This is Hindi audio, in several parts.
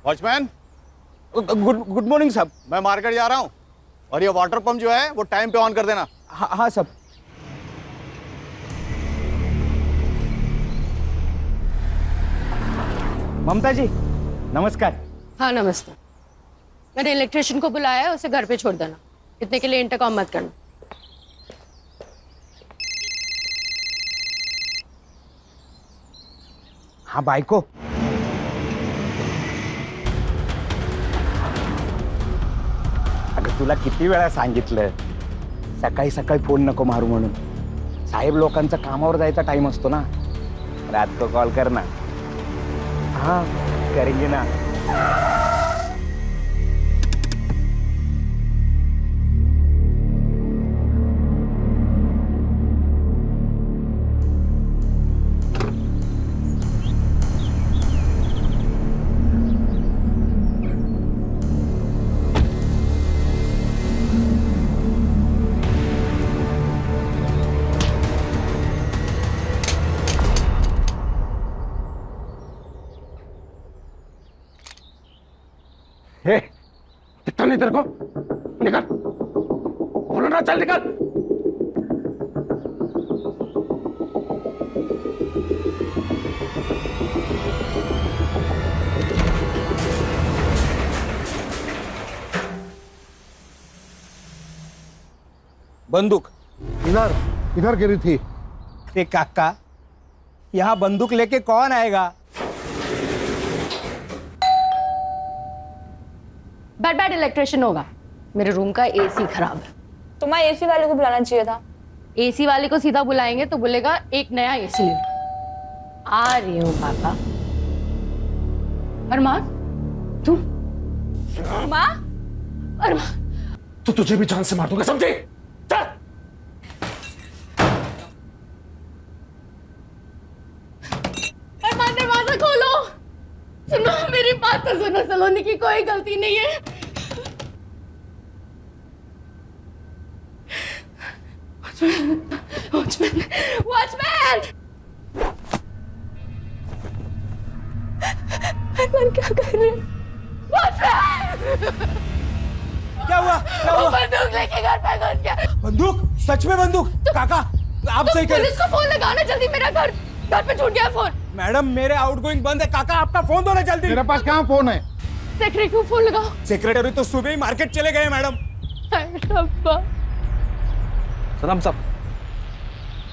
वॉचमैन, गुड गुड मॉर्निंग साहब। मैं मार्केट जा रहा हूँ और ये वाटर पंप जो है वो टाइम पे ऑन कर देना। हाँ हाँ साहब। ममता जी नमस्कार। हाँ नमस्ते। मैंने इलेक्ट्रिशियन को बुलाया है, उसे घर पे छोड़ देना। इतने के लिए इंटरकॉम मत करना। हाँ बायको, अगं तुला किती वेळा सांगितलं सकाळी सकाळी फोन नको मारू म्हणून. साहेब लोकांचा कामावर जायचा टाइम असतो ना. रात को कॉल कर ना. हाँ करेंगे ना. दिखता नहीं तेरे को? निकल, बोलो ना, चल निकल। बंदूक इधर इधर गिरी थी। ते काका, यहाँ बंदूक लेके कौन आएगा? बैड इलेक्ट्रिशियन होगा। मेरे रूम का एसी खराब है। तुम्हें एसी वाले को बुलाना चाहिए था। एसी वाले को सीधा बुलाएंगे तो बोलेगा एक नया एसी ले लो। आ रही हूँ पापा। अरमान, तू? माँ? अरमान, तो तुझे भी जान से मार दूंगा, समझे? चल। अरमान दरवाजा खोलो। सुनो मेरी बात तो सुनो, सलोनी की कोई गलती नहीं है। Watchman, watchman! अरमान क्या कर रहे हैं? वॉचमैन! क्या हुआ? क्या वो हुआ? बंदूक लेके घर पे घुस गया। बंदूक? सच में बंदूक? काका आप सही कह रहे। पुलिस को फोन लगाना जल्दी, मेरा घर पे छूट गया फोन। मैडम मेरे आउटगोइंग बंद है। काका आपका फोन दो ना जल्दी। मेरे पास कहाँ फोन है? सेक्रेटरी को फोन लगाओ। सेक्रेटरी तो सुबह ही मार्केट चले गए मैडम। रब्बा। सलाम साहब,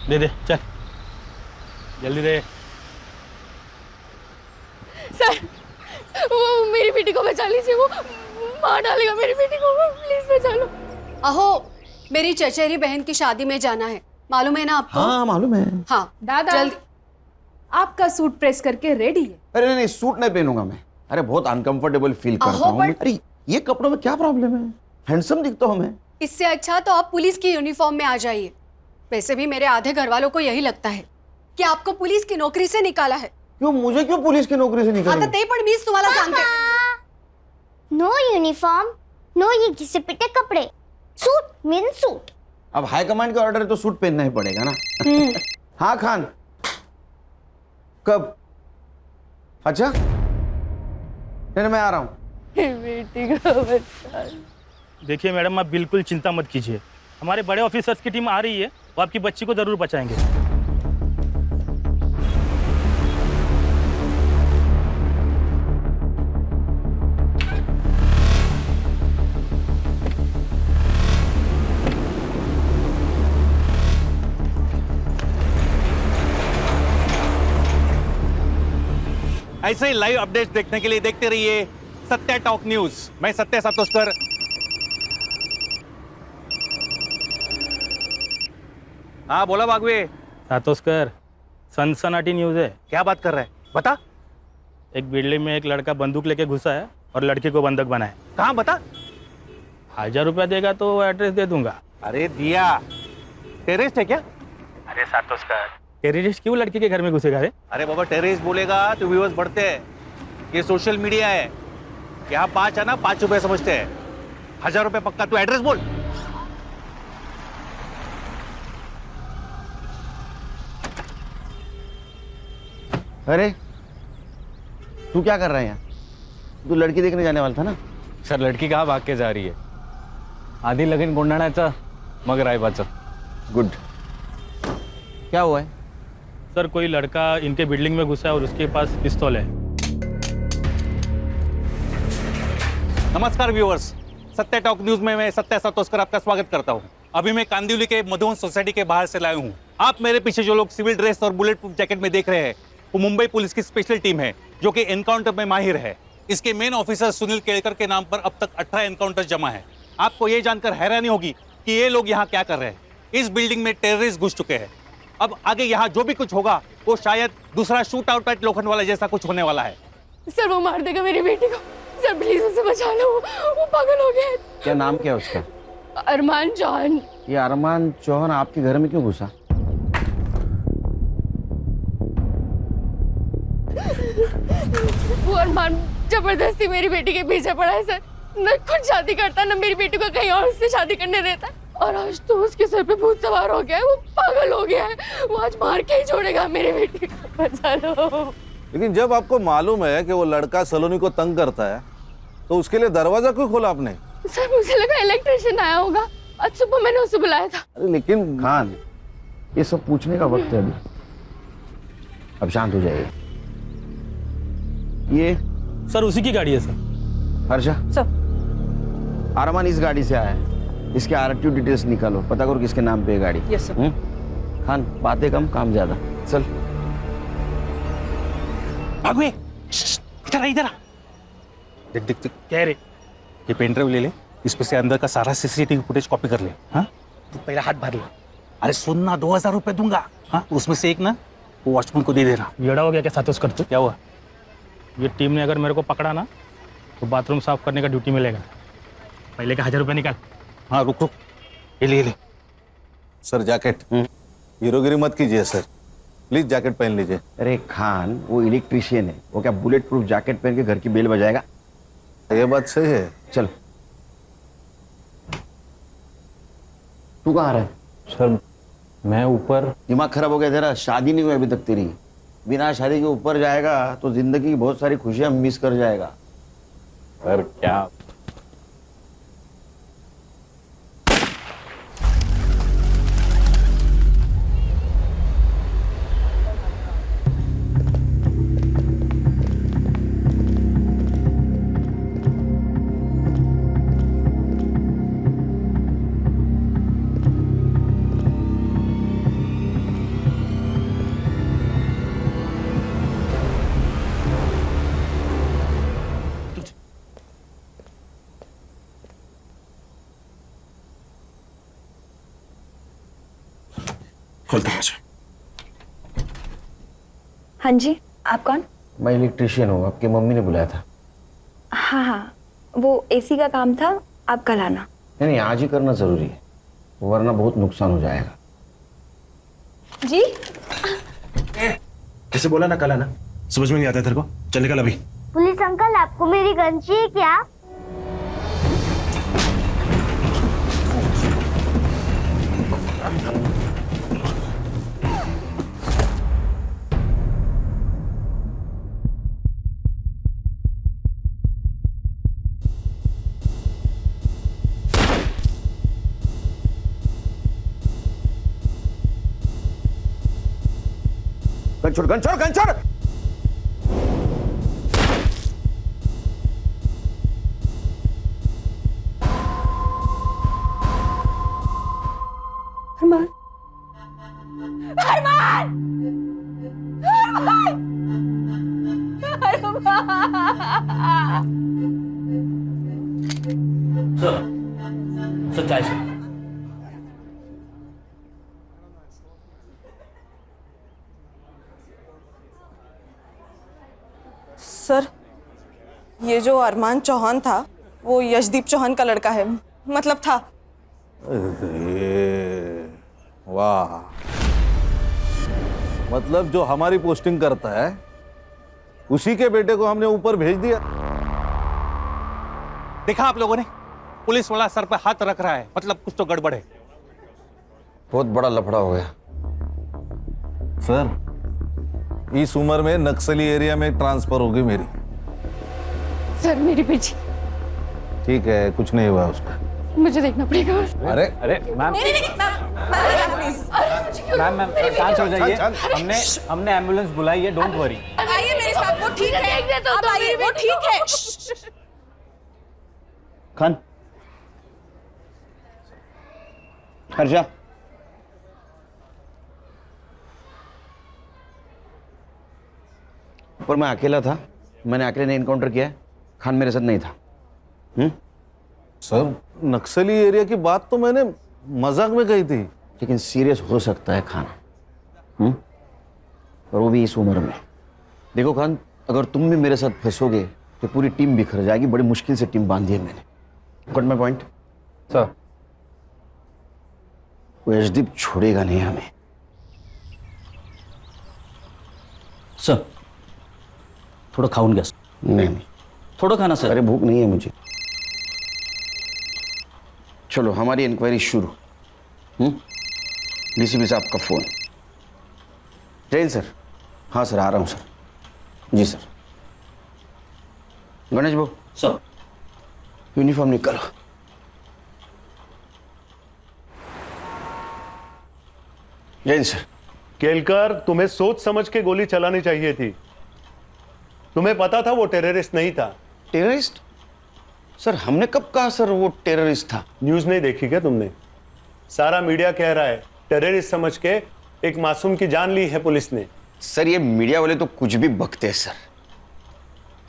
दे दे, चल जल्दी दे। सर, वो मेरी बेटी को बचा लीजिए, वो मार डालेगा मेरी बेटी को, प्लीज बचा लो। अहो, मेरी चचेरी बहन की शादी में जाना है, मालूम है ना आपको? हाँ मालूम है। हाँ दादा, जल्दी। आपका सूट प्रेस करके रेडी है। अरे नहीं, सूट नहीं पहनूंगा मैं। अरे बहुत अनकंफर्टेबल फील करता हूँ। अरे ये कपड़ों में क्या प्रॉब्लम है? हैंडसम दिखता हूँ मैं। इससे अच्छा तो आप पुलिस की यूनिफॉर्म में आ जाइए। वैसे भी मेरे आधे घर वालों को यही लगता है कि आपको पुलिस की नौकरी से निकाला है। क्यों, मुझे क्यों पुलिस की नौकरी से आता निकालेंगे? ते पण मीच तुम्हाला सांगते। नो यूनिफॉर्म, नो ये घिसे पिटे कपड़े, सूट मीन सूट। अब हाई कमांड के ऑर्डर है तो सूट पहनना ही पड़ेगा ना। हाँ खान, कब? अच्छा नहीं, मैं आ रहा हूँ। बेटी को बचा। देखिए मैडम, आप बिल्कुल चिंता मत कीजिए, हमारे बड़े ऑफिसर्स की टीम आ रही है, वो आपकी बच्ची को जरूर बचाएंगे। ऐसे ही लाइव अपडेट्स देखने के लिए देखते रहिए सत्य टॉक न्यूज। मैं सत्य सातोस्कर। हाँ बोला बागवे। सातोस्कर, सनसनाटी न्यूज़ है। क्या बात कर रहा है, बता। एक बिल्डिंग में एक लड़का बंदूक लेके घुसा है और लड़की को बंधक बनाए। कहाँ, बता। 1000 रुपया देगा तो एड्रेस दे दूंगा। अरे दिया, टेररिस्ट है क्या? अरे सातोस्कर, टेररिस्ट क्यों लड़की के घर में घुसेगा रे? अरे बाबा, टेररिस्ट बोलेगा तो व्यूअर्स बढ़ते हैं। ये सोशल मीडिया है, यहाँ 5 है ना, 5 रुपए समझते हैं। 1000 रुपए पक्का, तू एड्रेस बोल। अरे तू क्या कर रहा है यहाँ? तू लड़की देखने जाने वाला था ना? सर लड़की कहाँ भाग के जा रही है? आधी लगीन गोंधळाचं मग रायबाचं. गुड. क्या हुआ है? सर कोई लड़का इनके बिल्डिंग में घुसा है और उसके पास पिस्तौल है. नमस्कार व्यूअर्स, सत्य टॉक न्यूज में मैं सत्य सतोस्कर आपका स्वागत करता हूं. अभी मैं कांदिवली के मधुवन सोसाइटी के बाहर से लाया हूं. आप मेरे पीछे जो लोग सिविल ड्रेस और बुलेट प्रूफ जैकेट में देख रहे हैं वो मुंबई पुलिस की स्पेशल टीम है जो कि एनकाउंटर में माहिर है. इसके मेन ऑफिसर सुनील केलकर के नाम पर अब तक 18 एनकाउंटर जमा है. आपको ये जानकर हैरानी होगी कि ये लोग यहाँ क्या कर रहे हैं. इस बिल्डिंग में टेररिस्ट घुस चुके हैं. अब आगे यहाँ जो भी कुछ होगा वो शायद दूसरा शूट आउट एट लोखंडवाला जैसा कुछ होने वाला है. सर वो मार देगा मेरी बेटी को. सर प्लीज उसे बचा लो, वो पागल हो गया है. क्या नाम क्या है उसका? अरमान चौहान. ये अरमान चौहान आपके घर में क्यों घुसा? वो अरमान जबरदस्ती मेरी बेटी के पीछे पड़ा है सर. न खुद शादी करता न मेरी बेटी को कहीं और से शादी करने देता. और आज तो उसके सर पे भूत सवार हो गया है. वो पागल हो गया है. वो आज मार के ही छोड़ेगा मेरी बेटी को. बचा लो. लेकिन जब आपको मालूम है कि वो लड़का सलोनी को तंग करता है तो उसके लिए दरवाजा क्यों खोला आपने? सर मुझे लगा इलेक्ट्रिशियन आया होगा. आज सुबह मैंने उसे बुलाया था. अरे लेकिन खान, ये सब पूछने का वक्त है अभी. अब शांत हो जाइए. ये सर उसी की गाड़ी है सर. हर्षा, सर. अरमान इस गाड़ी से आया है. इसके आरटीओ डिटेल्स निकालो, पता करो किसके नाम पे है गाड़ी. Yes sir. खान बातें कम काम ज्यादा. चल भागवे, इधर आ, इधर आ. देख देख देख. क्या है रे? ये पेन ड्राइव ले ले, इसमें से अंदर का सारा सीसीटीवी फुटेज कॉपी कर ले. हाँ तू पहला हाथ भर ले. अरे सुन ना, 2000 रुपए दूंगा. हाँ उसमें से एक ना वो वॉचमैन को दे देना. येड़ा हो गया क्या सातोस कर तू? क्या हुआ? ये टीम ने अगर मेरे को पकड़ा ना तो बाथरूम साफ करने का ड्यूटी मिलेगा. पहले का 1000 रुपये निकाल. हाँ रुक रुक, ये ले ले. Sir jacket. हीरोगिरी मत कीजिए सर, प्लीज जैकेट पहन लीजिए. अरे खान, वो इलेक्ट्रिशियन है. वो क्या बुलेट प्रूफ जैकेट पहन के घर की बेल बजाएगा? ये बात सही है. चल. तू कहाँ रहा है? सर मैं ऊपर. दिमाग खराब हो गया तेरा? शादी नहीं हुई अभी तक तेरी. बिना शादी के ऊपर जाएगा तो जिंदगी की बहुत सारी खुशियां मिस कर जाएगा. सर क्या? हाँ जी, आप कौन? मैं इलेक्ट्रिशियन हूँ. आपकी मम्मी ने बुलाया था. हाँ हाँ, वो एसी का काम था, आप कल आना. नहीं, आज ही करना जरूरी है, वरना बहुत नुकसान हो जाएगा. जी कैसे बोला ना कल आना? समझ में नहीं आता तेरे को? चल निकल अभी. पुलिस अंकल, आपको मेरी गन चाहिए क्या? गन छोड़, गन छोड़, गन छोड़. अरमान. अरमान. अरमान. अरमान. सर चाय सर. सर, ये जो अरमान चौहान था वो यशदीप चौहान का लड़का है. मतलब था. अरे वाह, मतलब जो हमारी पोस्टिंग करता है उसी के बेटे को हमने ऊपर भेज दिया. देखा आप लोगों ने, पुलिस वाला सर पर हाथ रख रहा है, मतलब कुछ तो गड़बड़ है. बहुत बड़ा लफड़ा हो गया. सर इस उम्र में नक्सली एरिया में ट्रांसफर होगी मेरी. सर मेरी बेटी, ठीक है, कुछ नहीं हुआ उसका। मुझे देखना पड़ेगा। अरे अरे मैम मैम शांत हो जाइए। हमने एम्बुलेंस बुलाई है, डोंट वरी। आइए मेरे साथ, वो ठीक है। आप आइए, वो ठीक है। खान, हर्षा, पर मैं अकेला था, मैंने अकेले ने इनकाउंटर किया है, खान मेरे साथ नहीं था। सर, नक्सली एरिया की बात तो मैंने मजाक में कही थी। लेकिन सीरियस हो सकता है खान, और वो भी इस उम्र में। देखो खान, अगर तुम भी मेरे साथ फंसोगे तो पूरी टीम बिखर जाएगी। बड़ी मुश्किल से टीम बांधी है मैंने। Got my point? सर वो यशदीप छोड़ेगा नहीं हमें। सर थोड़ा खाऊन गया। नहीं, थोड़ा खाना सर। अरे भूख नहीं है मुझे। चलो हमारी इंक्वायरी शुरू। डीसीपी साहब का फोन। जैन सर। हाँ सर, आ रहा हूँ सर। जी सर। गणेश भाऊ सर, यूनिफॉर्म निकालो। जैन सर। केलकर, तुम्हें सोच समझ के गोली चलानी चाहिए थी। तुम्हें पता था वो टेररिस्ट नहीं था। टेररिस्ट? सर हमने कब कहा सर वो टेररिस्ट था? न्यूज नहीं देखी क्या तुमने? सारा मीडिया कह रहा है टेररिस्ट समझ के एक मासूम की जान ली है पुलिस ने। सर ये मीडिया वाले तो कुछ भी बकते हैं sir.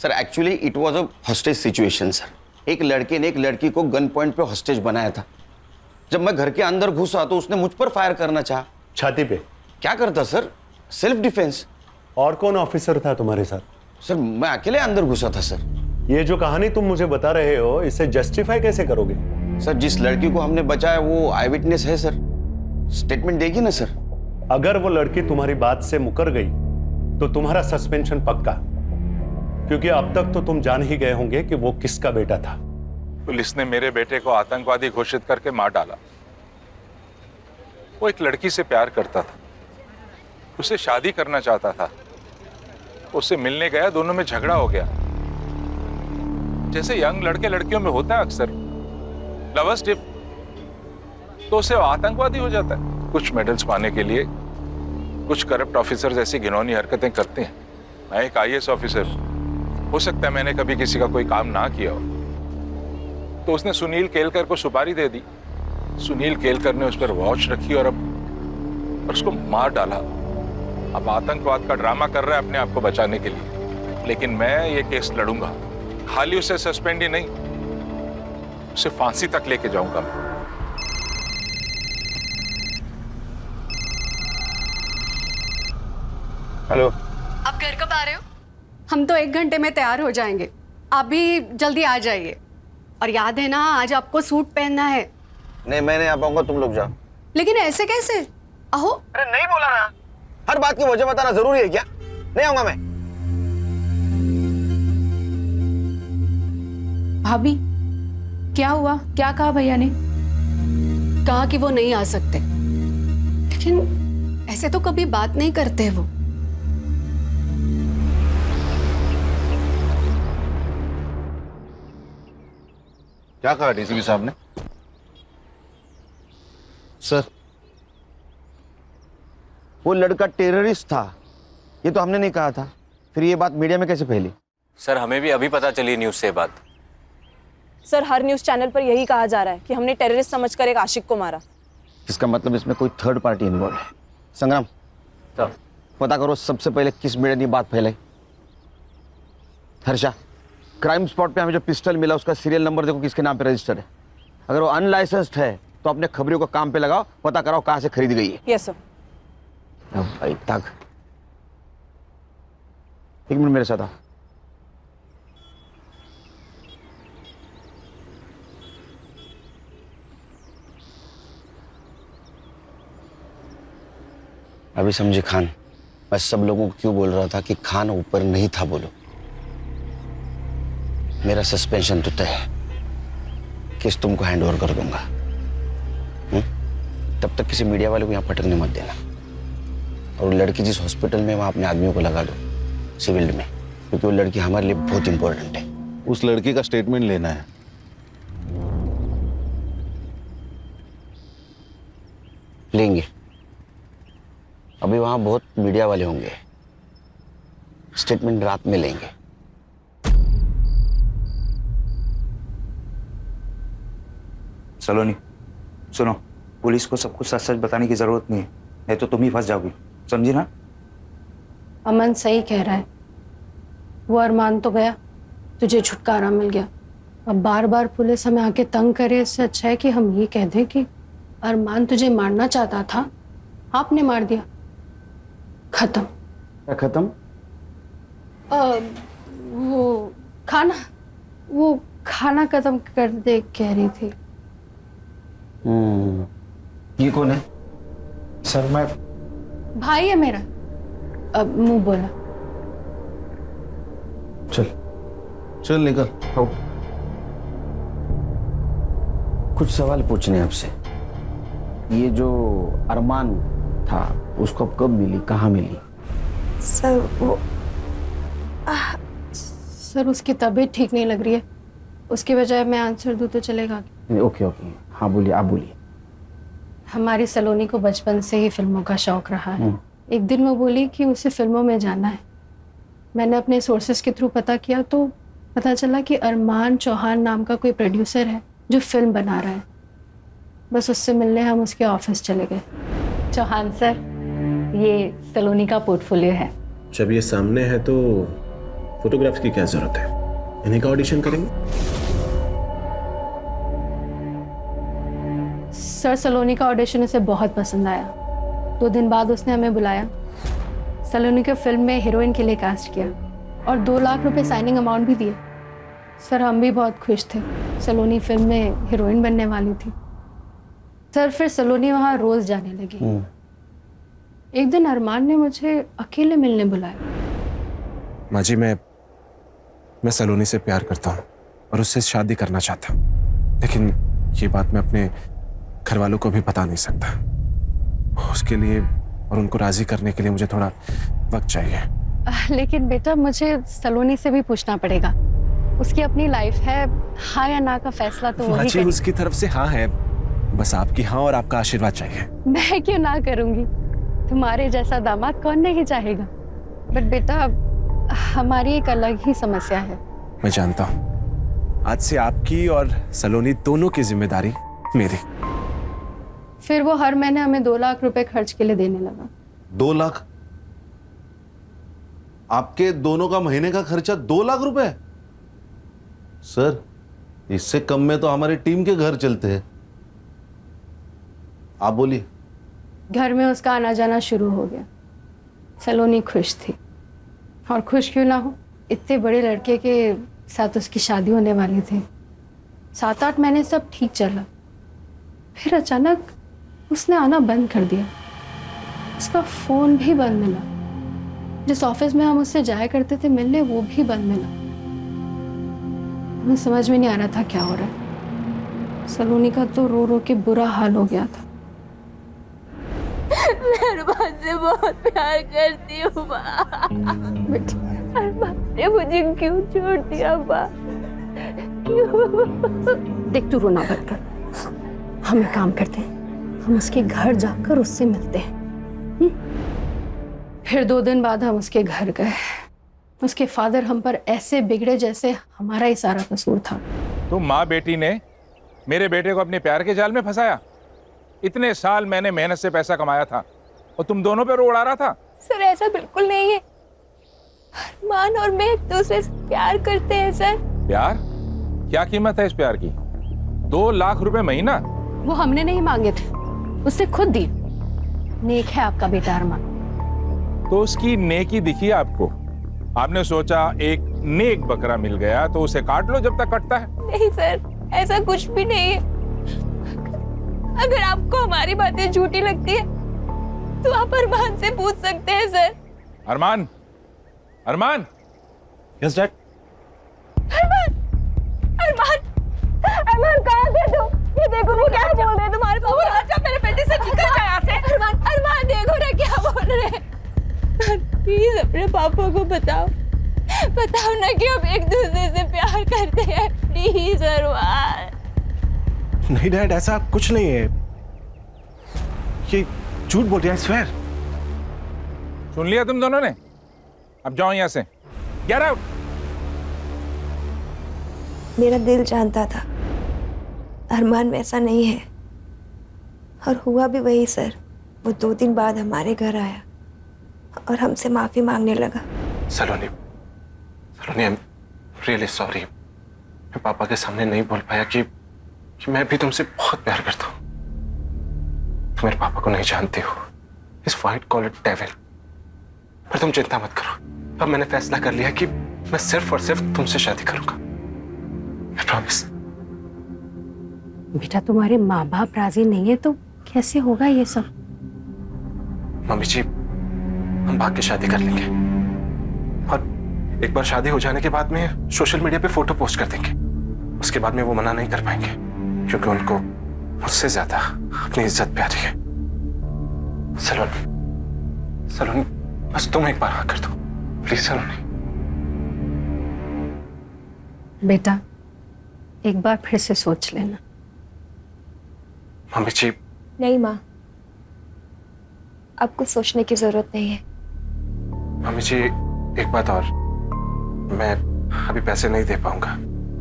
Sir actually it was a hostage situation sir. एक लड़के ने एक लड़की को गन पॉइंट पे हॉस्टेज बनाया था। जब मैं घर के अंदर घुसा तो उसने मुझ पर फायर करना चाहा। छाती पे? क्या करता सर? Self defence. और कौन ऑफिसर था तुम्हारे साथ? सर मैं अकेले अंदर घुसा था सर। ये जो कहानी तुम मुझे बता रहे हो, इसे जस्टिफाई कैसे करोगे? सर जिस लड़की को हमने बचाया वो आई विटनेस है सर, स्टेटमेंट देगी ना सर। अगर वो लड़की तुम्हारी बात से मुकर गई तो तुम्हारा सस्पेंशन पक्का, क्योंकि अब तक तो तुम जान ही गए होंगे कि वो किसका बेटा था। पुलिस ने मेरे बेटे को आतंकवादी घोषित करके मार डाला। वो एक लड़की से प्यार करता था, उसे शादी करना चाहता था। उससे मिलने गया, दोनों में झगड़ा हो गया। जैसे यंग लड़के लड़कियों में होता है अक्सर, लवर्स डिप, तो उसे आतंकवादी हो जाता है। कुछ मेडल्स पाने के लिए कुछ करप्ट ऑफिसर्स ऐसी घिनौनी हरकतें करते हैं। मैं एक आईएएस ऑफिसर, हो सकता है मैंने कभी किसी का कोई काम ना किया हो, तो उसने सुनील केलकर को सुपारी दे दी। सुनील केलकर ने उस पर वॉच रखी और अब उसको मार डाला। अब आतंकवाद का ड्रामा कर रहा है अपने आप को बचाने के लिए। लेकिन मैं ये केस लड़ूंगा, खाली उसे सस्पेंड ही नहीं, उसे फांसी तक लेके जाऊंगा। हेलो, आप घर कब आ रहे हो? हम तो 1 घंटे में तैयार हो जाएंगे, आप भी जल्दी आ जाइए। और याद है ना, आज आपको सूट पहनना है। नहीं मैं नहीं आ पाऊंगा, तुम लोग जाओ। लेकिन ऐसे कैसे? अहो, अरे नहीं बोला ना, हर बात की वजह बताना जरूरी है क्या? नहीं आऊंगा मैं। भाभी क्या हुआ? क्या कहा भैया ने? कहा कि वो नहीं आ सकते, लेकिन ऐसे तो कभी बात नहीं करते वो। क्या कहा डीसीपी साहब ने? सर वो लड़का टेररिस्ट था, ये तो हमने नहीं कहा था। फिर ये बात मीडिया में कैसे फैली? सर हमें भी अभी पता चली न्यूज से बात। सर हर न्यूज चैनल पर यही कहा जा रहा है कि हमने टेररिस्ट समझकर एक आशिक को मारा। इसका मतलब इसमें कोई थर्ड पार्टी इन्वॉल्व है। संग्राम सर पता करो सबसे पहले किस मीडिया ने बात फैलाई। हर्षा, क्राइम स्पॉट पे हमें जो पिस्टल मिला उसका सीरियल नंबर देखो किसके नाम पे रजिस्टर्ड है। अगर वो अनलाइसेंस्ड है तो अपने खबरियों को काम पे लगाओ, पता कराओ कहाँ से खरीद गई है। Yes sir. भाई तक 1 मिनट मेरे साथ आ। अभी समझे खान, मैं सब लोगों को क्यों बोल रहा था कि खान ऊपर नहीं था। बोलो, मेरा सस्पेंशन तो तय है, केस तुमको हैंड ओवर कर दूंगा। तब तक किसी मीडिया वाले को यहाँ पटकने मत देना। और लड़की जिस हॉस्पिटल में, वहाँ अपने आदमियों को लगा दो सिविल में, क्योंकि वो लड़की हमारे लिए बहुत इंपॉर्टेंट है। उस लड़की का स्टेटमेंट लेना है। लेंगे। अभी वहां बहुत मीडिया वाले होंगे, स्टेटमेंट रात में लेंगे। सलोनी सुनो, पुलिस को सब कुछ सच सच बताने की जरूरत नहीं है, नहीं तो तुम ही फंस जाओगी, समझी ना? अमन सही कह रहा है, वो अरमान तो गया, तुझे छुटकारा मिल गया। अब बार बार पुलिस हमें आके तंग करे, इससे अच्छा है कि हम ये कह दें कि अरमान तुझे मारना चाहता था, आपने मार दिया, खत्म। क्या खत्म? वो खाना खत्म कर दे कह रही थी। ये कौन है? सर मैं भाई है मेरा। अब मुंह बोला। चल चल निकल। आओ। कुछ सवाल पूछने आपसे। ये जो अरमान था उसको अब कब मिली, कहाँ मिली? सर वो सर उसकी तबीयत ठीक नहीं लग रही है, उसकी बजाय मैं आंसर दूं तो चलेगा? ओके ओके, हाँ बोलिए, आप बोलिए। हमारी सलोनी को बचपन से ही फिल्मों का शौक रहा है। एक दिन वो बोली कि उसे फिल्मों में जाना है। मैंने अपने सोर्सेज के थ्रू पता किया तो पता चला कि अरमान चौहान नाम का कोई प्रोड्यूसर है जो फिल्म बना रहा है। बस उससे मिलने हम उसके ऑफिस चले गए। चौहान सर, ये सलोनी का पोर्टफोलियो है। जब ये सामने है तो फोटोग्राफ्स की क्या जरूरत है, इन्हीं का ऑडिशन करेंगे। सर सलोनी का ऑडिशन उसे बहुत पसंद आया। 2 दिन बाद उसने हमें बुलाया, सलोनी को फिल्म में हीरोइन के लिए कास्ट किया और 2 लाख रुपए साइनिंग अमाउंट भी दिए। सर हम भी बहुत खुश थे, सलोनी फिल्म में हीरोइन बनने वाली थी। सर फिर सलोनी वहाँ रोज जाने लगी। एक दिन अरमान ने मुझे अकेले मिलने बुलाया। माँ जी, मैं सलोनी से प्यार करता हूँ और उससे शादी करना चाहता हूँ, लेकिन ये बात मैं अपने घर वालों को भी बता नहीं सकता। उसके लिए और उनको राजी करने के लिए मुझे थोड़ा वक्त चाहिए। लेकिन बेटा मुझे सलोनी से भी पूछना पड़ेगा, उसकी अपनी लाइफ है, हाँ या ना का फैसला तो वही करेगी। उसकी तरफ से हाँ है, बस आपकी हाँ और आपका आशीर्वाद चाहिए। मैं क्यों ना करूंगी, तुम्हारे जैसा दामाद कौन नहीं चाहेगा। बट बेटा हमारी एक अलग ही समस्या है। मैं जानता हूँ, आज से आपकी और सलोनी दोनों की जिम्मेदारी मेरी। फिर वो हर महीने हमें 2 लाख रुपए खर्च के लिए देने लगा। 2 लाख? आपके दोनों का महीने का खर्चा 2 लाख रुपए? सर इससे कम में तो हमारी टीम के घर चलते हैं। आप बोलिए। घर में उसका आना जाना शुरू हो गया। सलोनी खुश थी, और खुश क्यों ना हो, इतने बड़े लड़के के साथ उसकी शादी होने वाली थी। 7-8 महीने सब ठीक चला, फिर अचानक उसने आना बंद कर दिया। उसका फोन भी बंद मिला, जिस ऑफिस में हम उससे जाया करते थे मिलने वो भी बंद मिला। हमें समझ में नहीं आ रहा था क्या हो रहा है। सलोनी का तो रो रो के बुरा हाल हो गया था। मैं अरमान से बहुत प्यार करती हूँ माँ। अरमान ने मुझे क्यों छोड़ दिया माँ? क्यों? देख तू रोना बंद कर, हम एक काम करते हैं, हम उसके घर जाकर उससे मिलते हैं। फिर 2 दिन बाद हम उसके घर गए। उसके फादर हम पर ऐसे बिगड़े जैसे हमारा ही सारा कसूर था। तो माँ बेटी ने मेरे बेटे को अपने प्यार के जाल में फंसाया। इतने साल मैंने मेहनत से पैसा कमाया था और तुम दोनों पे रो उड़ा रहा था। सर ऐसा बिल्कुल नहीं है, अरमान और मैं एक दूसरे से प्यार करते हैं सर। प्यार? क्या कीमत है इस प्यार की? 2 लाख रुपए महीना? वो हमने नहीं मांगे थे, उसने खुद दी। नेक है आपका बेटा अरमान। तो उसकी नेकी दिखी आपको? आपने सोचा एक नेक बकरा मिल गया तो उसे काट लो जब तक कटता है। नहीं सर, ऐसा कुछ भी नहीं है। अगर आपको हमारी बातें झूठी लगती है तो आप अरमान से पूछ सकते हैं sir. Arman, Arman. Yes dad. Arman, Arman, Arman कहाँ थे तुम? ये देखो वो क्या बोल रहे हैं तुम्हारे पापा। अच्छा मेरे बेटे से निकल जा यहाँ से। अरमान, अरमान देखो ना क्या बोल रहे हैं। प्लीज अपने पापा को बताओ बताओ ना कि हम एक दूसरे से प्यार करते हैं, प्लीज अरमान। नहीं डैड, ऐसा कुछ नहीं है, ये झूठ बोल रही है, आई स्वेयर। सुन लिया तुम दोनों ने? अब जाओ यहां से, गेट आउट। मेरा दिल जानता था अरमान वैसा नहीं है, और हुआ भी वही सर। वो 2 दिन बाद हमारे घर आया और हमसे माफी मांगने लगा। सलोनी, सलोनी, आई एम रियली सॉरी। मैं पापा के सामने नहीं बोल पाया कि मैं भी तुमसे बहुत प्यार करता हूँ। तुम मेरे पापा को नहीं जानती हो, इस वाइट कॉलर डेविल। पर तुम चिंता मत करो, अब मैंने फैसला कर लिया कि मैं सिर्फ और सिर्फ तुमसे शादी करूंगा। I promise. बेटा, तुम्हारे माँ बाप राजी नहीं है तो कैसे होगा ये सब? मम्मी जी, हम भाग के शादी कर लेंगे, और एक बार शादी हो जाने के बाद में सोशल मीडिया पे फोटो पोस्ट कर देंगे। उसके बाद में वो मना नहीं कर पाएंगे, क्योंकि उनको मुझसे ज्यादा अपनी इज्जत प्यारी है। सलोनी, सलोनी, बस तुम एक बार हाँ कर दो प्लीज। सलोनी बेटा, एक बार फिर से सोच लेना। मम्मी जी। नहीं माँ, अब कुछ सोचने की जरूरत नहीं है। मम्मी जी, एक बात और, मैं अभी पैसे नहीं दे पाऊंगा,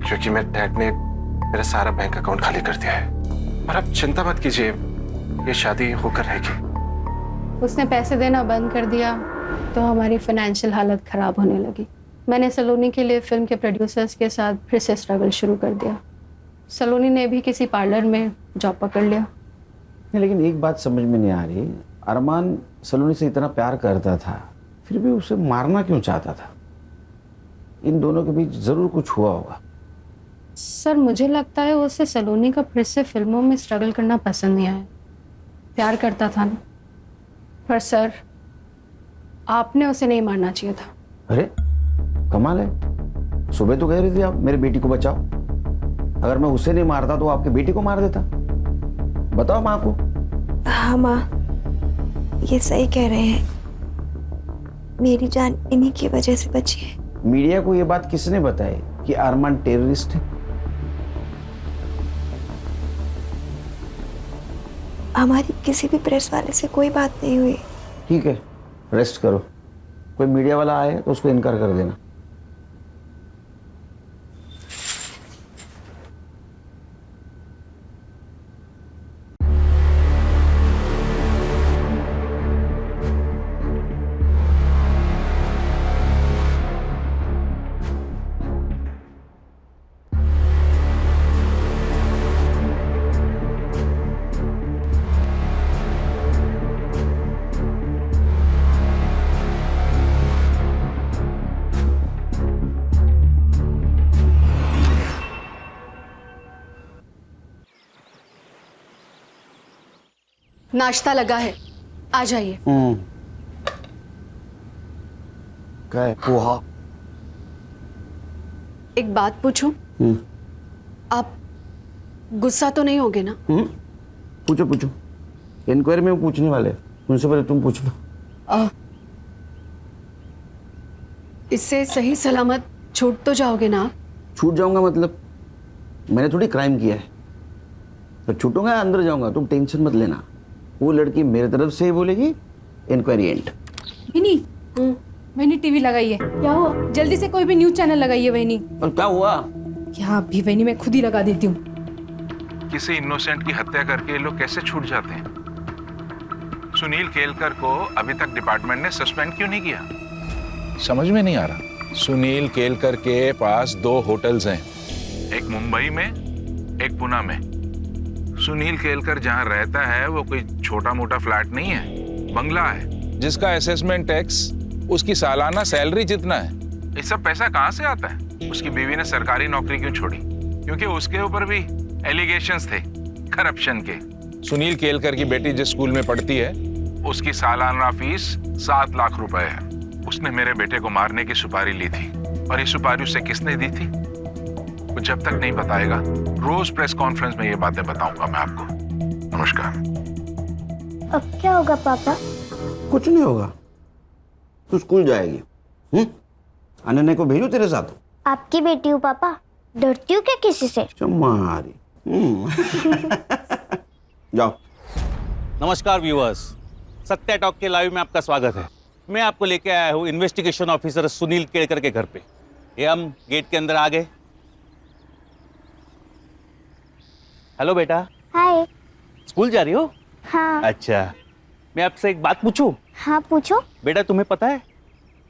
क्योंकि मेरे डैड ने मेरा सारा बैंक अकाउंट खाली कर दिया है। और आप चिंता मत कीजिए, ये शादी होकर रहेगी। उसने पैसे देना बंद कर दिया तो हमारी फाइनेंशियल हालत खराब होने लगी। मैंने सलोनी के लिए फिल्म के प्रोड्यूसर्स के साथ फिर से स्ट्रगल शुरू कर दिया। सलोनी ने भी किसी पार्लर में जॉब पकड़ लिया। नहीं, लेकिन एक बात समझ में नहीं आ रही, अरमान सलोनी से इतना प्यार करता था, फिर भी उसे मारना क्यों चाहता था? इन दोनों के बीच जरूर कुछ हुआ होगा। सर, मुझे लगता है उसे सलोनी का फिर से फिल्मों में स्ट्रगल करना पसंद नहीं आया। प्यार करता था ना। पर सर, आपने उसे नहीं मारना चाहिए था। अरे कमाल है, सुबह तो कह रही थी आप मेरी बेटी को बचाओ। अगर मैं उसे नहीं मारता तो आपकी बेटी को मार देता। बताओ माँ को। हाँ माँ, ये सही कह रहे हैं, मेरी जान इन्हीं की वजह से बची है। मीडिया को ये बात किसने बताई कि अरमान टेररिस्ट है? हमारी किसी भी प्रेस वाले से कोई बात नहीं हुई। ठीक है, रेस्ट करो। कोई मीडिया वाला आए तो उसको इनकार कर देना। नाश्ता लगा है, आ जाइए। क्या है? पोहा। एक बात पूछूं? आप गुस्सा तो नहीं होगे ना? पूछो पूछो, इंक्वायरी में वो पूछने वाले, उनसे पहले तुम पूछ लो। इससे सही सलामत छूट तो जाओगे ना? छूट जाऊंगा मतलब? मैंने थोड़ी क्राइम किया है तो छूटूंगा, अंदर जाऊंगा। तुम टेंशन मत लेना, वो लड़की मेरे तरफ से ही बोलेगी, इंक्वायरी एंड। वहीनी, वहीनी टीवी लगाइए। क्या हुआ? जल्दी से कोई भी न्यूज चैनल लगाइए वहीनी। और क्या हुआ? क्या अभी वहीनी मैं खुद ही लगा देती हूँ। किसी इनोसेंट की हत्या करके ये लोग कैसे छूट जाते हैं? सुनील केलकर को अभी तक डिपार्टमेंट ने सस्पेंड क्यों नहीं किया? समझ में नहीं आ रहा। सुनील केलकर के पास 2 होटल्स हैं, एक मुंबई में, एक पुणे में। सुनील केलकर जहां रहता है वो कोई छोटा मोटा फ्लैट नहीं है, बंगला है, जिसका असेसमेंट टैक्स उसकी सालाना सैलरी जितना है। ये सब पैसा कहां से आता है? उसकी बीवी ने सरकारी नौकरी क्यों छोड़ी? क्योंकि उसके ऊपर भी एलिगेशंस थे करप्शन के। सुनील केलकर की बेटी जिस स्कूल में पढ़ती है उसकी सालाना फीस 7 लाख रुपए है। उसने मेरे बेटे को मारने की सुपारी ली थी, और ये सुपारी उसे किसने दी थी वो जब तक नहीं बताएगा, रोज प्रेस कॉन्फ्रेंस में ये बातें बताऊंगा मैं आपको। नमस्कार। अब क्या होगा पापा? कुछ नहीं होगा, तू स्कूल जाएगी। अनन्या को भेजू तेरे साथ? आपकी बेटी हूँ पापा, डरती हूँ क्या किसी से? चमारी। जाओ। नमस्कार व्यूअर्स, सत्या टॉक के लाइव में आपका स्वागत है। मैं आपको लेके आया हूँ इन्वेस्टिगेशन ऑफिसर सुनील केड़कर के घर पे। ये हम गेट के अंदर आ गए। हेलो बेटा। हाय। स्कूल जा रही हो? हाँ। अच्छा, मैं आपसे एक बात पूछूं? हाँ पूछो। बेटा तुम्हें पता है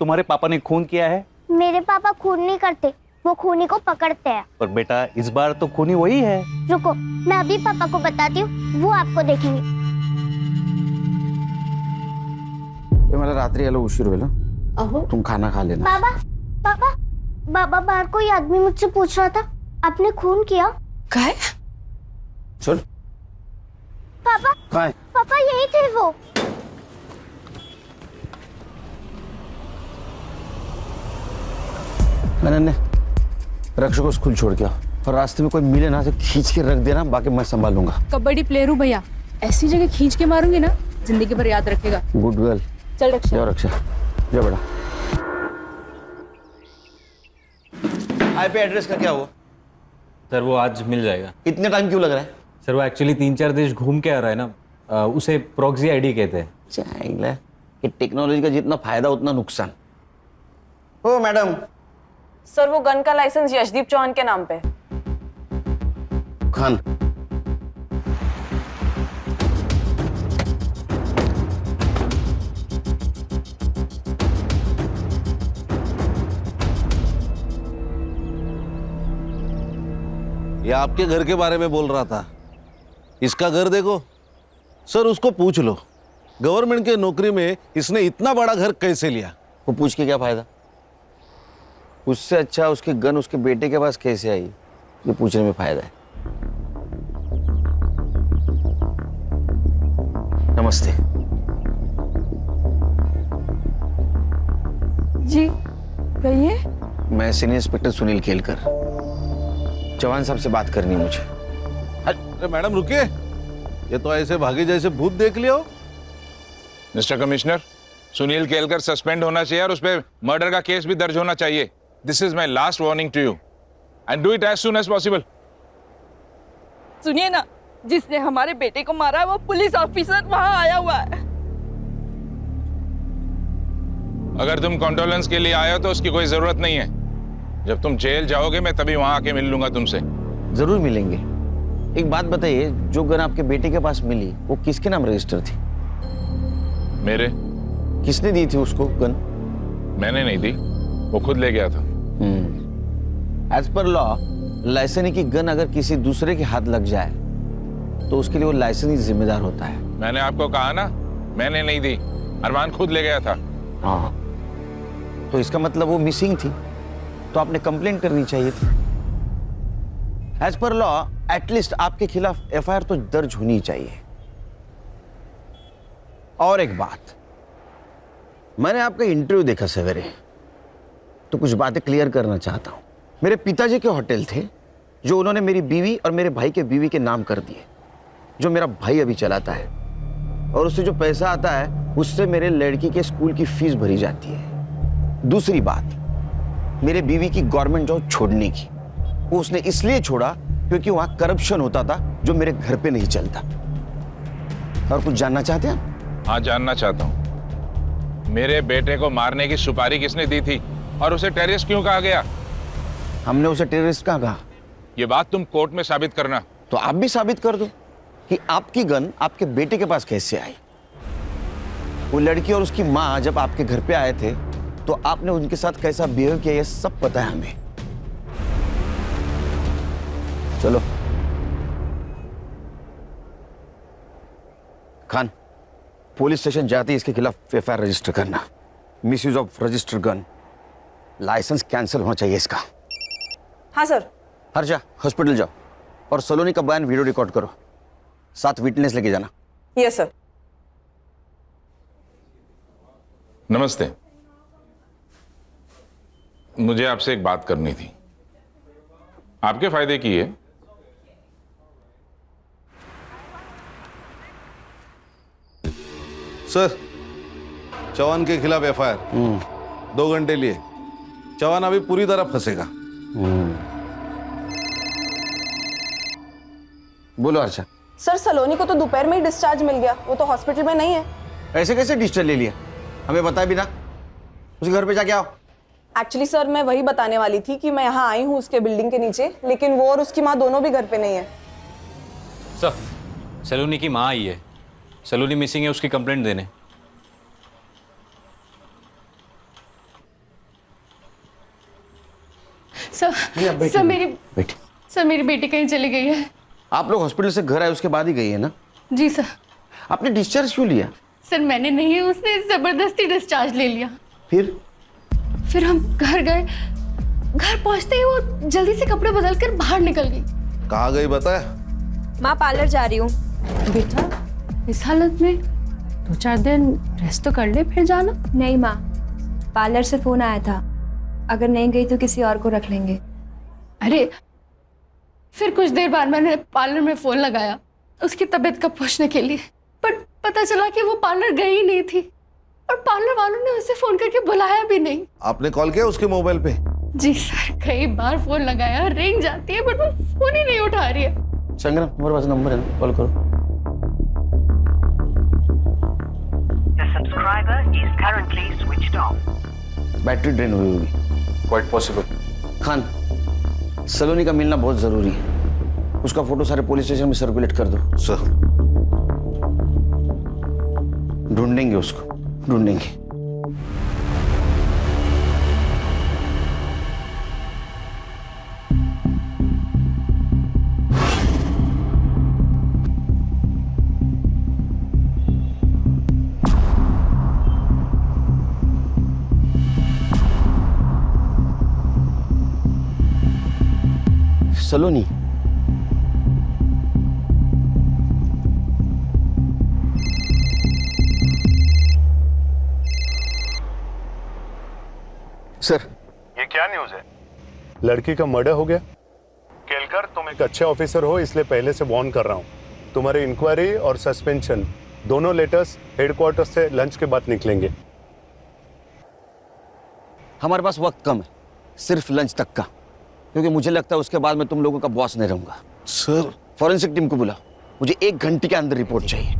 तुम्हारे पापा ने खून किया है? मेरे पापा खून नहीं करते, वो खूनी को पकड़ते हैं। पर बेटा इस बार तो खूनी वही है। रुको, मैं अभी पापा को बताती हूँ, वो आपको देखेंगे। मला रात्री आलो उशीर होईल हं? अहो तुम खाना खा लेना। बाबा पापा, बाबा बाहर कोई आदमी मुझसे पूछ रहा था, आपने खून किया? काय? सुन। पापा काय? पापा यही थे वो। अनन्या, रक्षक को स्कूल छोड़ के आओ और रास्ते में कोई मिले ना तो खींच के रख देना, बाकी मैं संभालूंगा। कबड्डी प्लेयर हूँ भैया, ऐसी जगह खींच के मारूंगी ना जिंदगी भर याद रखेगा। Good girl. चल रक्षा। जाओ रक्षा, जाओ बेटा। आईपी एड्रेस का क्या हुआ? सर वो आज मिल जाएगा। इतने टाइम क्यों लग रहा है? सर वो एक्चुअली 3-4 देश घूम के आ रहा है ना, उसे प्रॉक्सी आईडी कहते हैं। चाइला कि टेक्नोलॉजी का जितना फायदा उतना नुकसान। ओ मैडम। सर वो गन का लाइसेंस यशदीप चौहान के नाम पे। खान। ये आपके घर के बारे में बोल रहा था। इसका घर देखो सर, उसको पूछ लो गवर्नमेंट के नौकरी में इसने इतना बड़ा घर कैसे लिया। वो पूछ के क्या फायदा? उससे अच्छा उसकी गन उसके बेटे के पास कैसे आई, ये पूछने में फायदा है। नमस्ते। जी कहिए। मैं सीनियर इंस्पेक्टर सुनील केलकर, चौहान साहब से बात करनी है मुझे। अरे मैडम रुकिए, ये तो ऐसे भागे जैसे भूत देख लिया हो। Mister commissioner, Sunil Kelkar suspend होना चाहिए और उस पर मर्डर का केस भी दर्ज होना चाहिए। This is my last warning to you and do it as soon as possible. सुनिए ना, जिसने हमारे बेटे को मारा है वो पुलिस ऑफिसर वहां आया हुआ है। अगर तुम कॉन्डोलेंस के लिए आए हो तो उसकी कोई जरूरत नहीं है। जब तुम जेल जाओगे मैं तभी वहां आके मिल लूंगा तुमसे। जरूर मिलेंगे। एक बात बताइए, जो गन आपके बेटे के पास मिली वो किसके नाम रजिस्टर थी? मेरे। किसने दी थी उसको गन? मैंने नहीं दी, वो खुद ले गया था। एज पर लॉ, लाइसेंस की गन अगर किसी दूसरे के हाथ लग जाए तो उसके लिए वो लाइसेंस ही जिम्मेदार होता है। मैंने आपको कहा ना, मैंने नहीं दी, अरमान खुद ले गया था। हाँ, तो इसका मतलब वो मिसिंग थी, तो आपने कंप्लेंट करनी चाहिए थी। एज पर लॉ एटलीस्ट आपके खिलाफ एफआईआर तो दर्ज होनी चाहिए। और एक बात, मैंने आपका इंटरव्यू देखा सवेरे, तो कुछ बातें क्लियर करना चाहता हूं। मेरे पिताजी के होटल थे जो उन्होंने मेरी बीवी और मेरे भाई के बीवी के नाम कर दिए, जो मेरा भाई अभी चलाता है, और उससे जो पैसा आता है उससे मेरे लड़की के स्कूल की फीस भरी जाती है। दूसरी बात, मेरे बीवी की गवर्नमेंट जॉब छोड़ने की, वो उसने इसलिए छोड़ा क्योंकि वहां करप्शन होता था जो मेरे घर पे नहीं चलता। और कुछ जानना चाहते हैं? हाँ, जानना चाहता हूं। मेरे बेटे को मारने की सुपारी किसने दी थी और उसे टेररिस्ट क्यों कहा गया? हमने उसे टेररिस्ट कहाँ कहा? ये बात तुम कोर्ट में साबित करना। तो आप भी साबित कर दो कि आपकी गन आपके बेटे के पास कैसे आई। वो लड़की और उसकी माँ जब आपके घर पे आए थे तो आपने उनके साथ कैसा बिहेव किया, ये सब पता है हमें। चलो खान, पुलिस स्टेशन जाते ही इसके खिलाफ एफआईआर रजिस्टर करना। Misuse of register gun, licence cancel होना चाहिए इसका। हाँ सर। हर्षा, हॉस्पिटल जाओ और सलोनी का बयान वीडियो रिकॉर्ड करो, साथ विटनेस लेके जाना। Yes sir. नमस्ते, मुझे आपसे एक बात करनी थी, आपके फायदे की है। सर, चौहान के खिलाफ एफआईआर 2 घंटे लिए, चौहान अभी पूरी तरह फंसेगा। बोलो अर्षा। सर सलोनी को तो दोपहर में ही डिस्चार्ज मिल गया, वो तो हॉस्पिटल में नहीं है। ऐसे कैसे डिस्चार्ज ले लिया, हमें बताया भी ना। उसके घर पे जाके आओ। एक्चुअली सर मैं वही बताने वाली थी कि मैं यहाँ आई हूँ उसके बिल्डिंग के नीचे, लेकिन वो और उसकी माँ दोनों भी घर पे नहीं है। सर सलोनी की माँ आई है, सलोनी मिसिंग है, उसकी कंप्लेंट देने। सर मेरी बेटी कहीं चली गई है। आप लोग हॉस्पिटल से घर आए उसके बाद ही गई है ना? जी सर। आपने डिस्चार्ज क्यों लिया? सर मैंने नहीं, उसने जबरदस्ती डिस्चार्ज ले लिया। फिर हम घर गए, घर पहुंचते ही वो जल्दी से कपड़े बदल कर बाहर निकल गई। कहाँ गई बता? माँ पार्लर जा रही हूँ। बेटा इस हालत में 2-4 दिन रेस्ट तो कर ले फिर जाना। नहीं माँ, पार्लर से फोन आया था, अगर नहीं गई तो किसी और को रख लेंगे। अरे फिर कुछ देर बाद मैंने पार्लर में फोन लगाया उसकी तबीयत का पूछने के लिए, पर पता चला कि वो पार्लर गई ही नहीं थी और पार्लर वालों ने उसे फोन करके बुलाया भी नहीं। आपने कॉल किया उसके मोबाइल पे? जी सर, कई बार फोन लगाया, रिंग जाती है बट वो फोन ही नहीं उठा रही है। संग्राम हमारे पास नंबर है ना, कॉल करो। बैटरी ड्रेन हुई होगी। Quite possible. खान, सलोनी का मिलना बहुत जरूरी है, उसका फोटो सारे पुलिस स्टेशन में सर्कुलेट कर दो। सर ढूंढेंगे उसको, ढूंढेंगे। सलोनी, सर ये क्या न्यूज है? लड़की का मर्डर हो गया। केलकर, तुम एक अच्छे ऑफिसर हो इसलिए पहले से वार्न कर रहा हूँ। तुम्हारी इंक्वायरी और सस्पेंशन दोनों लेटर्स हेडक्वार्टर से लंच के बाद निकलेंगे। हमारे पास वक्त कम है, सिर्फ लंच तक का, क्योंकि मुझे लगता है उसके बाद मैं तुम लोगों का बॉस नहीं रहूंगा। सर फॉरेंसिक टीम को बुलाओ, मुझे 1 घंटे के अंदर रिपोर्ट चाहिए,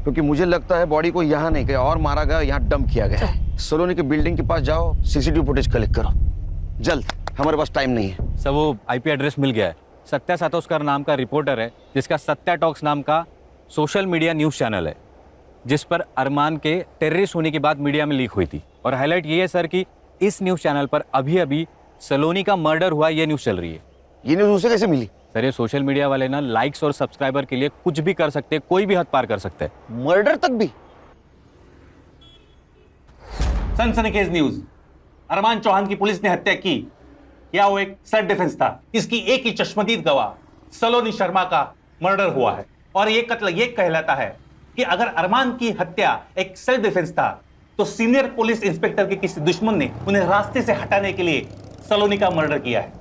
क्योंकि मुझे लगता है बॉडी को यहाँ नहीं गया और मारा गया, यहाँ डंप किया गया है। सलोनी के बिल्डिंग के पास जाओ, सीसीटीवी फुटेज कलेक्ट करो जल्द, हमारे पास टाइम नहीं है। सब वो आईपी एड्रेस मिल गया है। सत्या सातोस्कर नाम का रिपोर्टर है जिसका सत्या टॉक्स नाम का सोशल मीडिया न्यूज़ चैनल है, जिस पर अरमान के टेररिस्ट होने की बात मीडिया में लीक हुई थी। और हाईलाइट ये है सर कि इस न्यूज़ चैनल पर अभी अभी सलोनी का मर्डर हुआ, ये न्यूज़ चल रही है। ये न्यूज़ उसे कैसे मिली? सर ये सोशल मीडिया वाले ना लाइक्स और सब्सक्राइबर के लिए कुछ भी कर सकते हैं, कोई भी हद पार कर सकते हैं। मर्डर तक भी? सनसनीखेज न्यूज। अरमान चौहान की पुलिस ने हत्या की, क्या वो एक सेल्फ डिफेंस था? इसकी एक ही चश्मदीद गवाह सलोनी शर्मा का मर्डर हुआ है और ये कत्ल ये कहलाता है कि अगर अरमान की हत्या एक सेल्फ डिफेंस था तो सीनियर पुलिस इंस्पेक्टर के किसी दुश्मन ने उन्हें रास्ते से हटाने के लिए सलोनी का मर्डर किया है।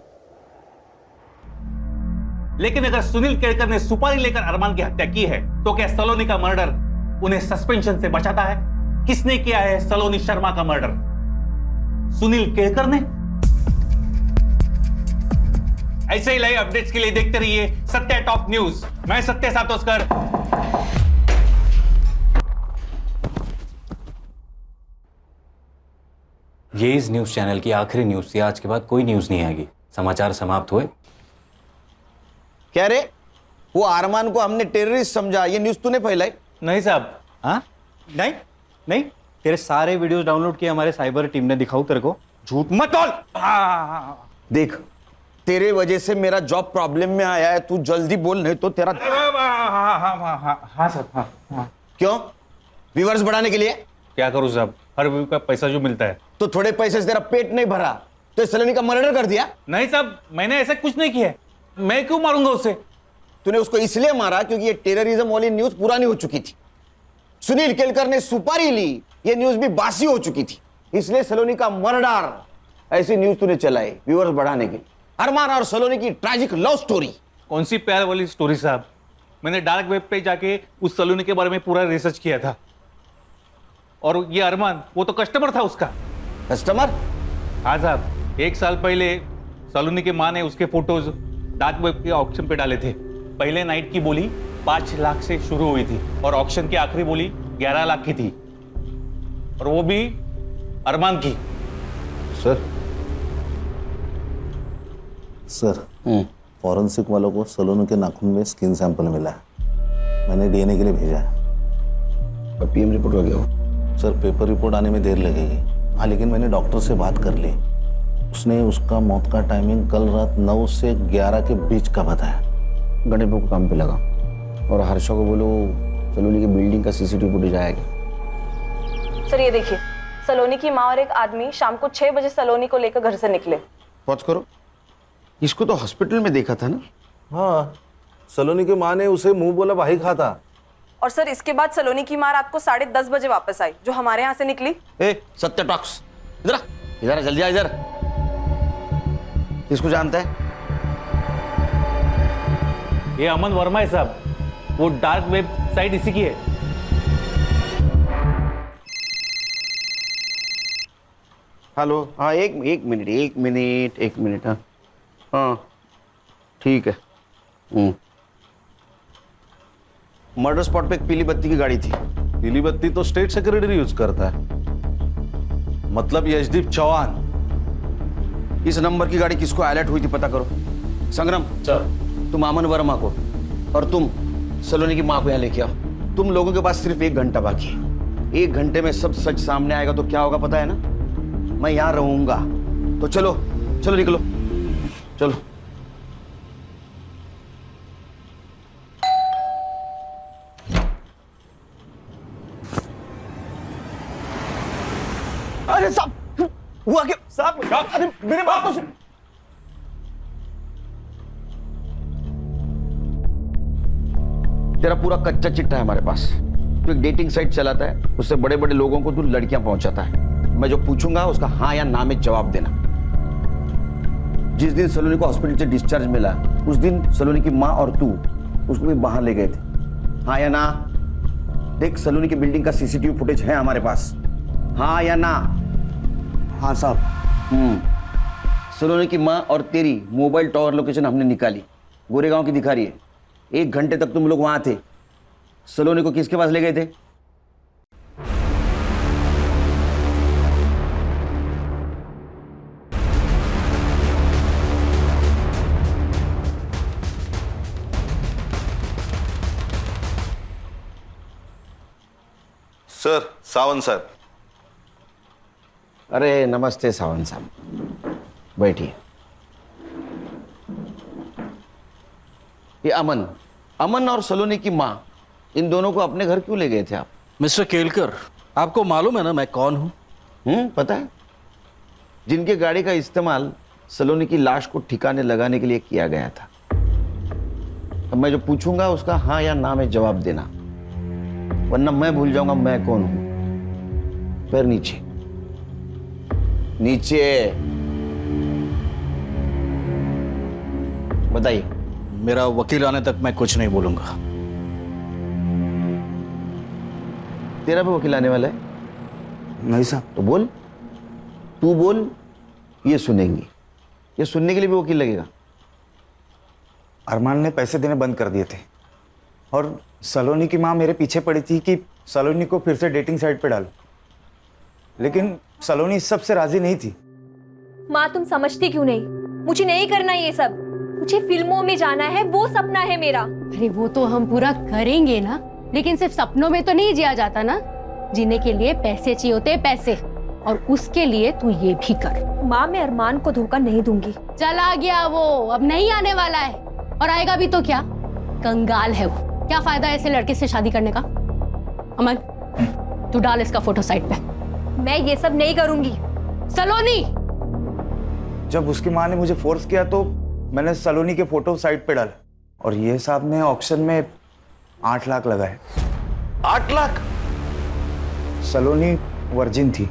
लेकिन अगर सुनील केड़कर ने सुपारी लेकर अरमान की हत्या की है तो क्या सलोनी का मर्डर उन्हें सस्पेंशन से बचाता है? किसने किया है सलोनी शर्मा का मर्डर? सुनील केड़कर ने? ऐसे ही लाइव अपडेट्स के लिए देखते रहिए सत्या टॉप न्यूज। मैं सत्या सातोस्कर। ये इस न्यूज़ चैनल की आखिरी न्यूज़ थी, आज के बाद कोई न्यूज़ नहीं आएगी। समाचार समाप्त हुए। क्या रे, वो अरमान को हमने टेररिस्ट समझा, ये न्यूज़ तूने फैलाई? नहीं साहब। हाँ नहीं नहीं, तेरे सारे वीडियोस डाउनलोड किए हमारे साइबर टीम ने। दिखाऊं तेरे को? झूठ मत बोल। देख, तेरे वजह से मेरा जॉब प्रॉब्लम में आया है, तू जल्दी बोल नहीं तो तेरा। हाँ सर, हाँ। क्यों? व्यूअर्स बढ़ाने के लिए? क्या करूं साहब, हर व्यू का पैसा जो मिलता है। तो थोड़े पैसे से तेरा पेट नहीं भरा तो सलोनी का मर्डर कर दिया? नहीं साहब, मैंने ऐसा कुछ नहीं किया। मैं क्यों मारूंगा उसे? तूने उसको इसलिए मारा क्योंकि ये टेररिज्म वाली न्यूज पुरानी हो चुकी थी। सुनील केलकर ने सुपारी ली, ये न्यूज भी बासी हो चुकी थी, इसलिए सलोनी का मर्डर ऐसी न्यूज तूने चलाई व्यूअर्स बढ़ाने के लिए। अरमान और सलोनी की ट्रैजिक लव स्टोरी। कौन सी प्यार वाली स्टोरी साहब? मैंने डार्क वेब पे जाके उस सलोनी के बारे में पूरा रिसर्च किया था। और ये अरमान, वो तो कस्टमर था उसका। कस्टमर? हाँ साहब, 1 साल पहले सलोनी की माँ ने उसके फोटोज डार्क वेब के ऑक्शन पे डाले थे। पहले नाइट की बोली 5 लाख से शुरू हुई थी और ऑक्शन की आखिरी बोली 11 लाख की थी, और वो भी अरमान की। सर फॉरेंसिक वालों को सलोनी के नाखून में स्किन सैंपल मिला है। मैंने डीएनए के लिए भेजा है। और पीएम रिपोर्ट हो गया हो? सर पेपर रिपोर्ट आने में देर लगेगी। हाँ, लेकिन मैंने डॉक्टर से बात कर ली। उसने उसका मौत का टाइमिंग कल रात 9 से 11 के बीच का बताया। गणेश को काम पे लगा और हर्षा को बोलो सलोनी की बिल्डिंग का सीसीटीवी फुटेज आएगा। सर ये देखिए, सलोनी की माँ और एक आदमी शाम को 6 बजे सलोनी को लेकर घर से निकले। पॉज करो, इसको तो हॉस्पिटल में देखा था ना? हाँ, सलोनी की माँ ने उसे मुंह बोला भाई खाता। और सर इसके बाद सलोनी की माँ रात को 10:30 बजे वापस आई, जो हमारे यहाँ से निकली। सत्य टॉक्स, इधर इधर जल्दी आ इधर। किसको जानता है? ये अमन वर्मा है साहब, वो डार्क वेब साइट इसी की है। हेलो, हाँ एक मिनट। हाँ ठीक है। मर्डर स्पॉट पे एक पीली बत्ती की गाड़ी थी। पीली बत्ती तो स्टेट सेक्रेटरी यूज करता है, मतलब यशदीप चौहान। इस नंबर की गाड़ी किसको अलर्ट हुई थी पता करो। संग्राम सर, तुम अमन वर्मा को और तुम सलोनी की माँ को यहाँ लेके आओ। तुम लोगों के पास सिर्फ 1 घंटा बाकी है। 1 घंटे में सब सच सामने आएगा तो क्या होगा पता है ना? मैं यहाँ रहूंगा। तो चलो चलो निकलो, चलो। अरे साहब, हुआ क्या साहब? अरे मेरे बात तो सुन। तेरा पूरा कच्चा चिट्ठा है हमारे पास। तू एक डेटिंग साइट चलाता है, उससे बड़े बड़े लोगों को तू लड़कियां पहुंचाता है। मैं जो पूछूंगा उसका हाँ या ना में जवाब देना। जिस दिन सलोनी को हॉस्पिटल से डिस्चार्ज मिला, उस दिन सलोनी की माँ और तू उसको भी बाहर ले गए थे, हाँ या ना? देख, सलोनी की बिल्डिंग का सीसीटीवी फुटेज है हमारे पास, हाँ या ना? हाँ साहब। सलोनी की माँ और तेरी मोबाइल टावर लोकेशन हमने निकाली, गोरेगांव की दिखा रही है। 1 घंटे तक तुम लोग वहां थे। सलोनी को किसके पास ले गए थे? सर, सावंत साहब। अरे नमस्ते सावंत साहब, बैठिए। ये अमन और सलोनी की माँ, इन दोनों को अपने घर क्यों ले गए थे आप? मिस्टर केलकर, आपको मालूम है ना मैं कौन हूं? पता है। जिनके गाड़ी का इस्तेमाल सलोनी की लाश को ठिकाने लगाने के लिए किया गया था। अब मैं जो पूछूंगा उसका हाँ या ना में जवाब देना, वरना मैं भूल जाऊंगा मैं कौन हूं। पैर नीचे, नीचे। बताइए। मेरा वकील आने तक मैं कुछ नहीं बोलूंगा। तेरा भी वकील आने वाला है? नहीं साहब। तो बोल, तू बोल, ये सुनेंगे। ये सुनने के लिए भी वकील लगेगा? अरमान ने पैसे देने बंद कर दिए थे और सलोनी की माँ मेरे पीछे पड़ी थी कि सलोनी को फिर से डेटिंग साइट पे डालो, लेकिन सलोनी इस सब से राजी नहीं थी। माँ तुम समझती क्यों नहीं? मुझे नहीं करना ये सब। मुझे फिल्मों में जाना है, वो सपना है मेरा। अरे वो तो हम पूरा करेंगे ना, लेकिन सिर्फ सपनों में तो नहीं जिया जाता ना। जीने के लिए पैसे चाहिए होते हैं, पैसे। और उसके लिए तू ये भी कर। माँ मैं अरमान को धोखा नहीं दूंगी। चला गया वो, अब नहीं आने वाला है। और आएगा भी तो क्या, कंगाल है वो। क्या फायदा ऐसे लड़के से शादी करने का? अमन तू डाल इसका फोटो साइट पे। मैं ये सब नहीं करूंगी। सलोनी, जब उसकी माँ ने मुझे फोर्स किया तो मैंने सलोनी के फोटो साइट पे डाला और ये साहब ने ऑक्शन में 8 लाख लगाए। 8 लाख? सलोनी वर्जिन थी।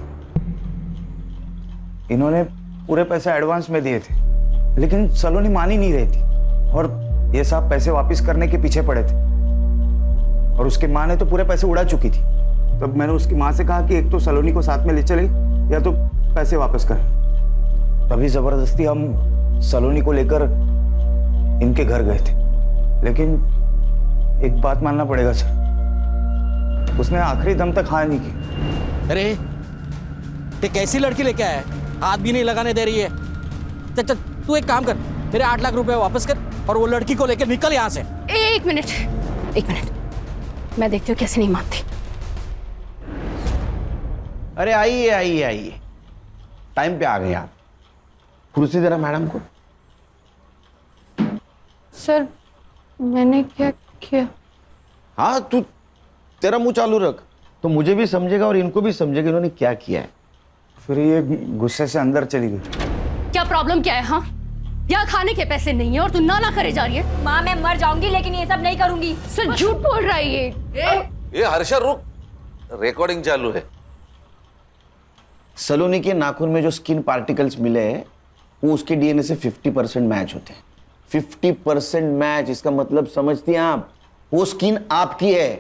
इन्होंने पूरे पैसे एडवांस में दिए थे, लेकिन सलोनी मान ही नहीं रही थी और ये साहब पैसे वापस करने के पीछे पड़े थे। और उसकी माँ ने तो पूरे पैसे उड़ा चुकी थी। तब मैंने उसकी माँ से कहा कि एक तो सलोनी को साथ में ले चले या तो पैसे वापस कर। तभी जबरदस्ती हम सलोनी को लेकर इनके घर गए थे। लेकिन एक बात मानना पड़ेगा सर, उसने आखिरी दम तक हाँ नहीं की। अरे ये कैसी लड़की लेके आया है, हाथ भी नहीं लगाने दे रही है। चल चल तू एक काम कर, मेरे 8 लाख रुपए वापस कर और वो लड़की को लेकर निकल यहाँ से। एक मिनट, मैं देखती हूँ कैसे नहीं मानती। अरे आइए आइए आइए, टाइम पे आ गए आप। कुर्सी देना मैडम को। सर मैंने क्या किया? हाँ तू, तेरा मुंह चालू रख तो मुझे भी समझेगा और इनको भी समझेगा इन्होंने क्या किया है। फिर ये गुस्से से अंदर चली गई। क्या प्रॉब्लम क्या है? हाँ, यहाँ खाने के पैसे नहीं है और तू ना करे जा रही है। माँ मैं मर जाऊंगी लेकिन ये सब नहीं करूंगी। सर झूठ बोल रहा है ये हर्षा रुक, रिकॉर्डिंग चालू है। सलोनी के नाखून में जो स्किन पार्टिकल्स मिले हैं वो उसके डीएनए से 50% मैच होते हैं। 50% मैच, इसका मतलब समझती हैं आप, वो स्किन आपकी है।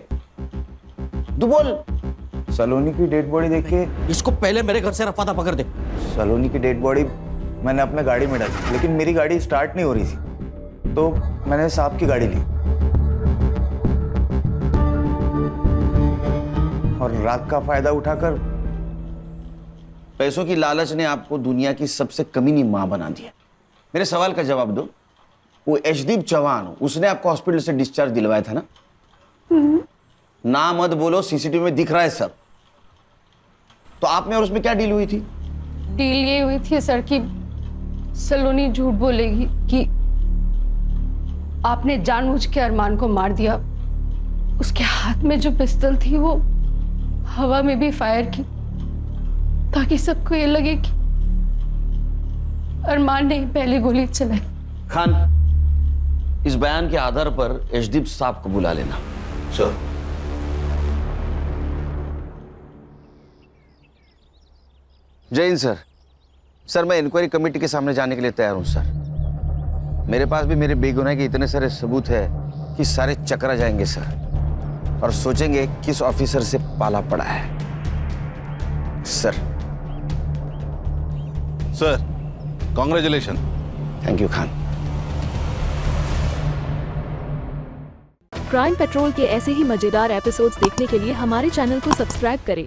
तू बोल। सलोनी की डेड बॉडी देख के इसको पहले मेरे घर से रफा दफा कर दे। सलोनी की डेड बॉडी मैंने अपने गाड़ी में डाली, लेकिन मेरी गाड़ी स्टार्ट नहीं हो रही थी तो मैंने साहब की गाड़ी ली और रात का फायदा उठाकर पैसों की लालच ने आपको दुनिया की सबसे कमीनी मां बना दिया। मेरे सवाल का जवाब दो, वो यशदीप चौहान, उसने आपको हॉस्पिटल से डिस्चार्ज दिलवाया था ना? ना मत बोलो, सीसीटीवी में दिख रहा है सब। तो आप में और उसमें क्या डील हुई थी? डील ये हुई थी सर कि सलोनी झूठ बोलेगी कि आपने जानबूझ के अरमान को मार दिया। उसके हाथ में जो पिस्तौल थी वो हवा में भी फायर की ताकि सबको ये लगे कि अरमान ने पहली गोली चलाई। खान, इस बयान के आधार पर यशदीप साहब को बुला लेना। सर। जय हिंद सर। सर मैं इंक्वायरी कमेटी के सामने जाने के लिए तैयार हूं सर। मेरे पास भी मेरे बेगुनाही के इतने सारे सबूत है कि सारे चकरा जाएंगे सर और सोचेंगे किस ऑफिसर से पाला पड़ा है। Sir. Sir congratulation. Thank you Khan. Crime petrol के ऐसे ही मजेदार एपिसोड्स देखने के लिए हमारे चैनल को सब्सक्राइब करें